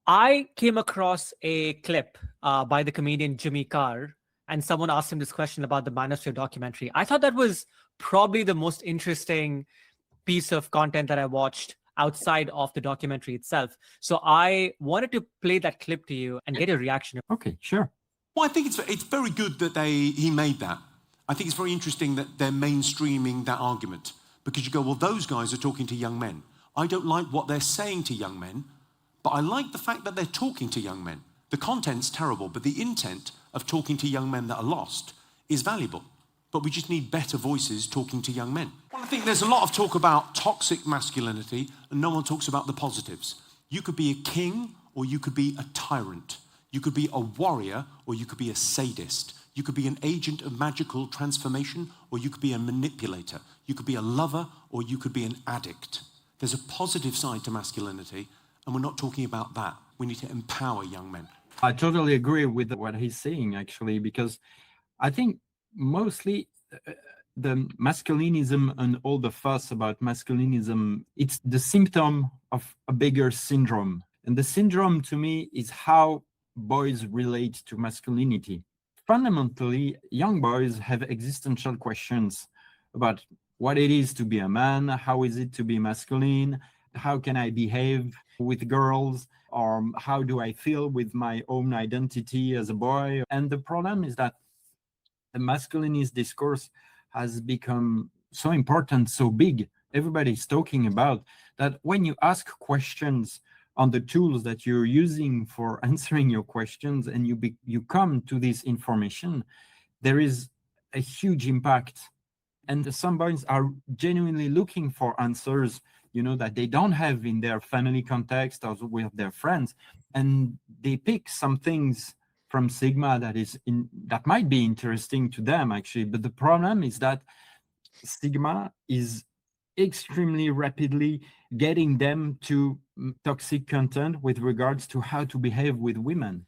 I came across a clip by the comedian Jimmy Carr, and someone asked him this question about the manosphere documentary. I thought that was probably the most interesting piece of content that I watched outside of the documentary itself. So I wanted to play that clip to you and get your reaction. Okay, sure. Well, I think it's very good that he made that. I think it's very interesting that they're mainstreaming that argument, because you go, well, those guys are talking to young men. I don't like what they're saying to young men, but I like the fact that they're talking to young men. The content's terrible, but the intent of talking to young men that are lost is valuable. But we just need better voices talking to young men. Well, I think there's a lot of talk about toxic masculinity, and no one talks about the positives. You could be a king, or you could be a tyrant. You could be a warrior, or you could be a sadist. You could be an agent of magical transformation, or you could be a manipulator. You could be a lover, or you could be an addict. There's a positive side to masculinity, and we're not talking about that. We need to empower young men. I totally agree with what he's saying, actually, because I think mostly the masculinism and all the fuss about masculinism, it's the symptom of a bigger syndrome. And the syndrome, to me, is how boys relate to masculinity. Fundamentally, young boys have existential questions about what it is to be a man, how is it to be masculine, how can I behave with girls, or how do I feel with my own identity as a boy. And the problem is that the masculinist discourse has become so important, so big, everybody's talking about, that when you ask questions on the tools that you're using for answering your questions and you come to this information, there is a huge impact. And some boys are genuinely looking for answers, that they don't have in their family context or with their friends. And they pick some things from Sigma that might be interesting to them, actually. But the problem is that Sigma is extremely rapidly getting them to toxic content with regards to how to behave with women.